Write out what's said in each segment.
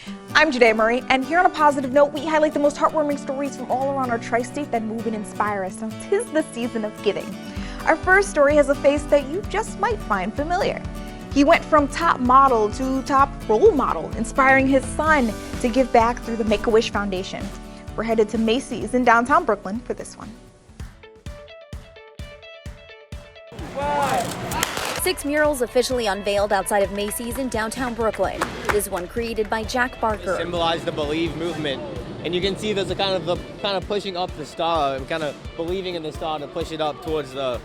I'm Janae Murray, and here on a positive note, we highlight the most heartwarming stories from all around our tri-state that move and inspire us. Now, 'tis the season of giving. Our first story has a face that you just might find familiar. He went from top model to top role model, inspiring his son to give back through the Make-A-Wish Foundation. We're headed to Macy's in downtown Brooklyn for this one. 6 murals officially unveiled outside of Macy's in downtown Brooklyn. This one created by Jack Barker. Symbolize the Believe movement, and you can see there's a kind of pushing up the star, and kind of believing in the star to push it up towards the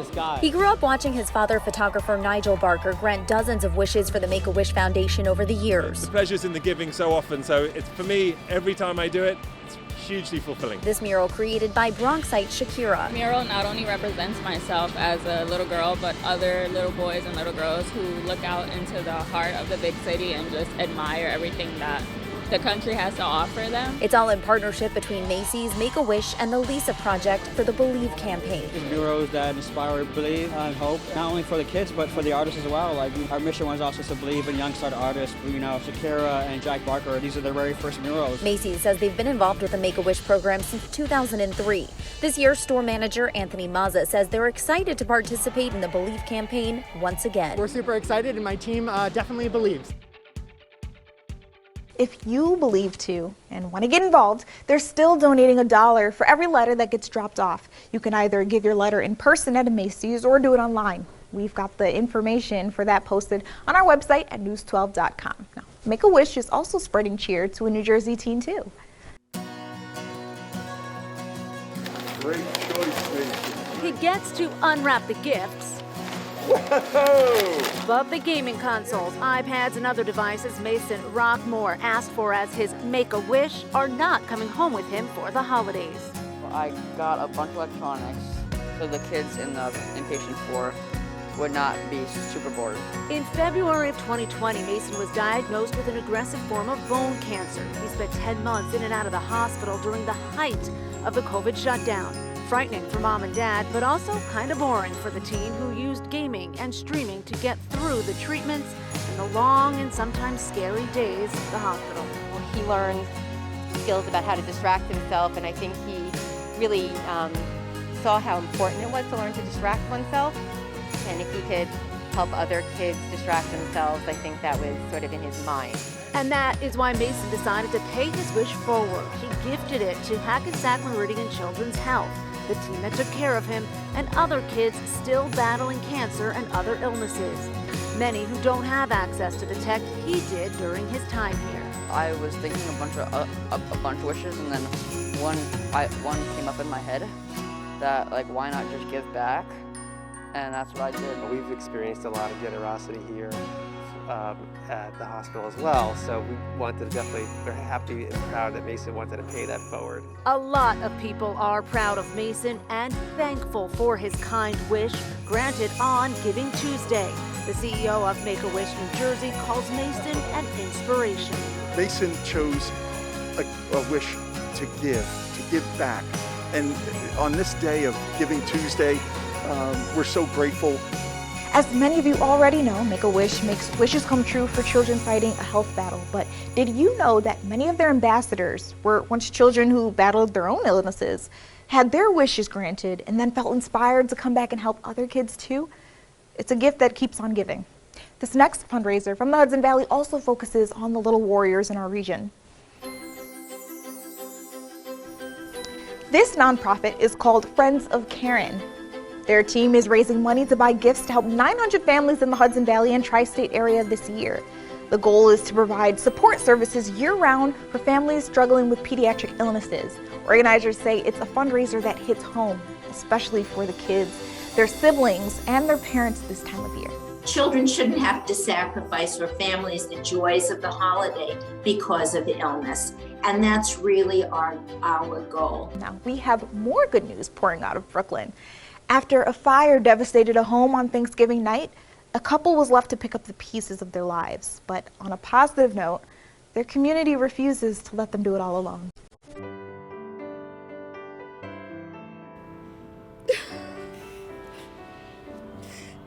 sky. He grew up watching his father, photographer Nigel Barker, grant dozens of wishes for the Make-A-Wish Foundation over the years. The pleasure's in the giving so often, so it's, for me, every time I do it, it's hugely fulfilling. This mural created by Bronxite Shakira. The mural not only represents myself as a little girl, but other little boys and little girls who look out into the heart of the big city and just admire everything that the country has to offer them. It's all in partnership between Macy's, Make-A-Wish, and the Lisa Project for the Believe campaign. Murals that inspire belief and hope, not only for the kids, but for the artists as well. Like, our mission was also to believe in young star artists. You know, Shakira and Jack Barker, these are their very first murals. Macy's says they've been involved with the Make-A-Wish program since 2003. This year, store manager Anthony Mazza says they're excited to participate in the Believe campaign once again. We're super excited, and my team definitely believes. If you believe too and want to get involved, they're still donating $1 for every letter that gets dropped off. You can either give your letter in person at a Macy's or do it online. We've got the information for that posted on our website at news12.com. Now, Make-A-Wish is also spreading cheer to a New Jersey teen too. Great choice, Mason. He gets to unwrap the gifts. Whoa! But the gaming consoles, iPads, and other devices Mason Rockmore asked for as his Make-A-Wish are not coming home with him for the holidays. I got a bunch of electronics so the kids in the inpatient floor would not be super bored. In February of 2020, Mason was diagnosed with an aggressive form of bone cancer. He spent 10 months in and out of the hospital during the height of the COVID shutdown. Frightening for mom and dad, but also kind of boring for the teen who used gaming and streaming to get through the treatments and the long and sometimes scary days at the hospital. Well, he learned skills about how to distract himself, and I think he really saw how important it was to learn to distract oneself. And if he could help other kids distract themselves, I think that was sort of in his mind. And that is why Mason decided to pay his wish forward. He gifted it to Hackensack Meridian Children's Health, the team that took care of him, and other kids still battling cancer and other illnesses. Many who don't have access to the tech he did during his time here. I was thinking a bunch of wishes, and then one came up in my head that, like, why not just give back? And that's what I did. We've experienced a lot of generosity here at the hospital as well, so we wanted to we're happy and proud that Mason wanted to pay that forward. A lot of people are proud of Mason and thankful for his kind wish granted on Giving Tuesday. The CEO of Make-A-Wish New Jersey calls Mason an inspiration. Mason chose a wish to give back. And on this day of Giving Tuesday, we're so grateful. As many of you already know, Make-A-Wish makes wishes come true for children fighting a health battle. But did you know that many of their ambassadors were once children who battled their own illnesses, had their wishes granted, and then felt inspired to come back and help other kids too? It's a gift that keeps on giving. This next fundraiser from the Hudson Valley also focuses on the little warriors in our region. This nonprofit is called Friends of Karen. Their team is raising money to buy gifts to help 900 families in the Hudson Valley and tri-state area this year. The goal is to provide support services year-round for families struggling with pediatric illnesses. Organizers say it's a fundraiser that hits home, especially for the kids, their siblings, and their parents this time of year. Children shouldn't have to sacrifice for families the joys of the holiday because of illness. And that's really our goal. Now, we have more good news pouring out of Brooklyn. After a fire devastated a home on Thanksgiving night, a couple was left to pick up the pieces of their lives. But on a positive note, their community refuses to let them do it all alone.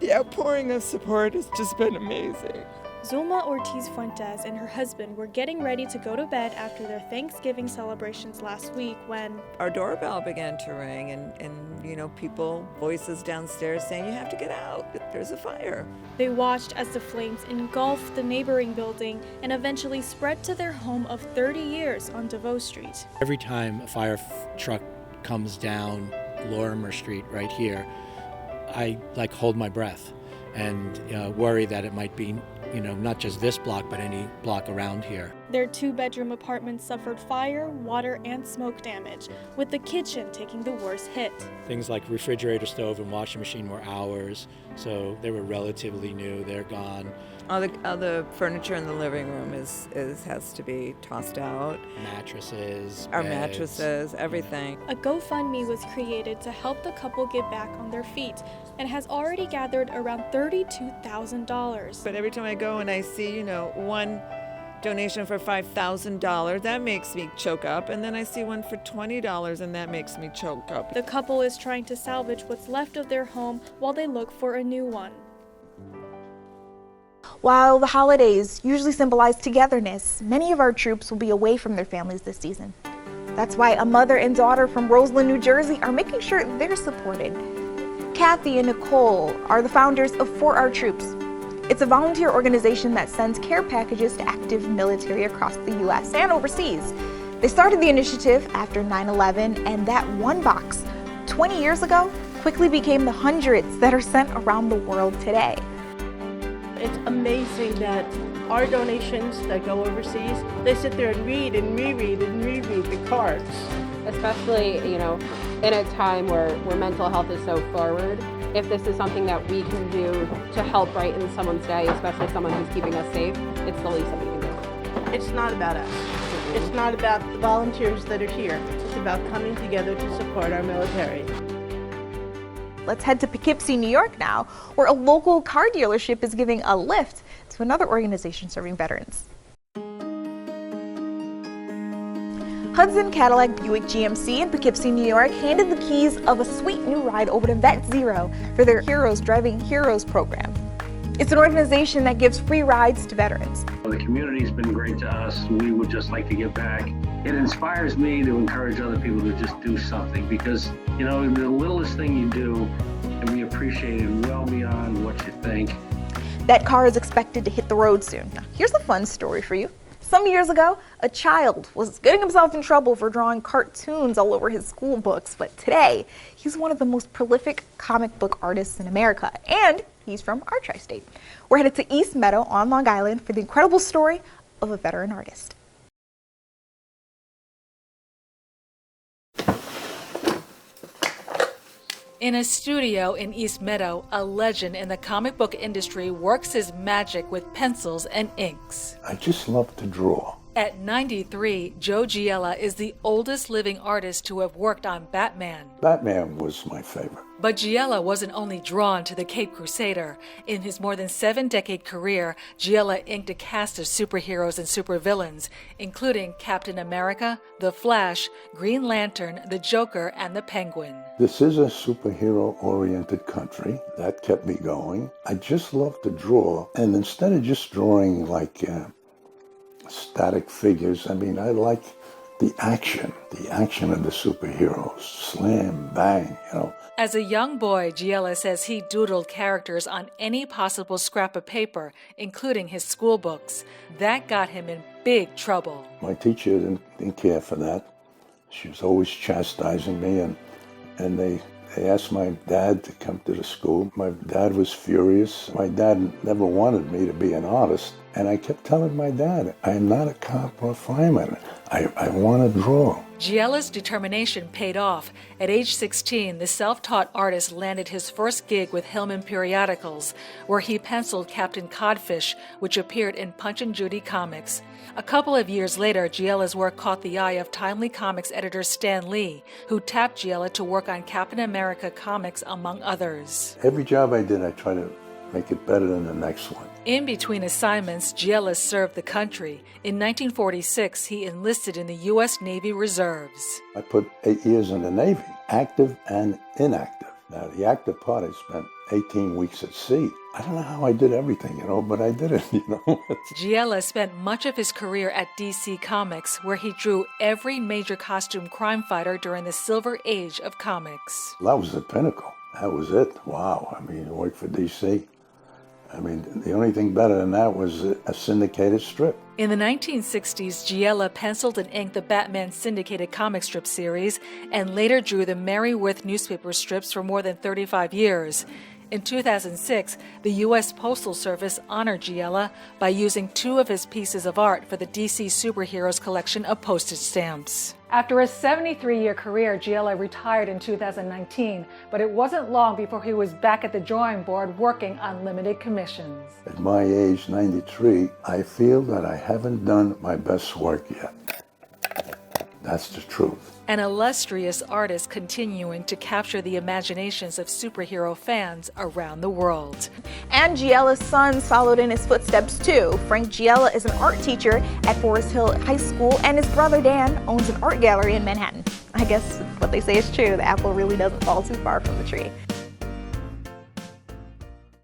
The outpouring of support has just been amazing. Zulma Ortiz Fuentes and her husband were getting ready to go to bed after their Thanksgiving celebrations last week when our doorbell began to ring and you know, people, voices downstairs saying, you have to get out, there's a fire. They watched as the flames engulfed the neighboring building and eventually spread to their home of 30 years on DeVoe Street. Every time a fire truck comes down Lorimer Street right here, I hold my breath and worry that it might be, not just this block, but any block around here. Their 2-bedroom apartment suffered fire, water, and smoke damage, with the kitchen taking the worst hit. Things like refrigerator, stove, and washing machine were ours, so they were relatively new. They're gone. All the furniture in the living room has to be tossed out. Mattresses, our beds, mattresses, everything. A GoFundMe was created to help the couple get back on their feet and has already gathered around $32,000. But every time I go and I see, one donation for $5,000, that makes me choke up. And then I see one for $20 and that makes me choke up. The couple is trying to salvage what's left of their home while they look for a new one. While the holidays usually symbolize togetherness, many of our troops will be away from their families this season. That's why a mother and daughter from Roseland, New Jersey are making sure they're supported. Kathy and Nicole are the founders of For Our Troops. It's a volunteer organization that sends care packages to active military across the U.S. and overseas. They started the initiative after 9/11, and that one box, 20 years ago, quickly became the hundreds that are sent around the world today. It's amazing that our donations that go overseas, they sit there and read and reread and reread the cards. Especially, in a time where mental health is so forward. If this is something that we can do to help brighten someone's day, especially someone who's keeping us safe, it's the least that we can do. It's not about us. It's not about the volunteers that are here. It's about coming together to support our military. Let's head to Poughkeepsie, New York now, where a local car dealership is giving a lift to another organization serving veterans. Hudson Cadillac Buick GMC in Poughkeepsie, New York handed the keys of a sweet new ride over to Vet Zero for their Heroes Driving Heroes program. It's an organization that gives free rides to veterans. The community's been great to us. We would just like to give back. It inspires me to encourage other people to just do something because, the littlest thing you do can be appreciated well beyond what you think. That car is expected to hit the road soon. Now, here's a fun story for you. Some years ago, a child was getting himself in trouble for drawing cartoons all over his school books, but today, he's one of the most prolific comic book artists in America, and he's from our tri-state. We're headed to East Meadow on Long Island for the incredible story of a veteran artist. In a studio in East Meadow, a legend in the comic book industry works his magic with pencils and inks. I just love to draw. At 93, Joe Giella is the oldest living artist to have worked on Batman. Batman was my favorite. But Giella wasn't only drawn to the Caped Crusader. In his more than 7-decade career, Giella inked a cast of superheroes and supervillains, including Captain America, The Flash, Green Lantern, the Joker, and the Penguin. This is a superhero-oriented country. That kept me going. I just love to draw, and instead of just drawing like static figures, I like the action of the superheroes, slam, bang, As a young boy, Giella says he doodled characters on any possible scrap of paper, including his school books. That got him in big trouble. My teacher didn't care for that. She was always chastising me, and they asked my dad to come to the school. My dad was furious. My dad never wanted me to be an artist. And I kept telling my dad, I'm not a cop or a fireman. I want to draw. Giella's determination paid off. At age 16, the self-taught artist landed his first gig with Hillman Periodicals, where he penciled Captain Codfish, which appeared in Punch and Judy comics. A couple of years later, Giella's work caught the eye of Timely Comics editor Stan Lee, who tapped Giella to work on Captain America comics, among others. Every job I did, I tried to make it better than the next one. In between assignments, Giella served the country. In 1946, he enlisted in the U.S. Navy Reserves. I put 8 years in the Navy, active and inactive. Now, the active part, I spent 18 weeks at sea. I don't know how I did everything, but I did it, Giella spent much of his career at DC Comics, where he drew every major costume crime fighter during the Silver Age of comics. That was the pinnacle. That was it. Wow. I mean, worked for DC. I mean, the only thing better than that was a syndicated strip. In the 1960s, Giella penciled and inked the Batman syndicated comic strip series and later drew the Merryworth newspaper strips for more than 35 years. In 2006, the U.S. Postal Service honored Giella by using 2 of his pieces of art for the DC Superheroes collection of postage stamps. After a 73-year career, Giella retired in 2019, but it wasn't long before he was back at the drawing board working on limited commissions. At my age, 93, I feel that I haven't done my best work yet. That's the truth. An illustrious artist continuing to capture the imaginations of superhero fans around the world. And Giella's sons followed in his footsteps too. Frank Giella is an art teacher at Forest Hill High School, and his brother Dan owns an art gallery in Manhattan. I guess what they say is true, the apple really doesn't fall too far from the tree.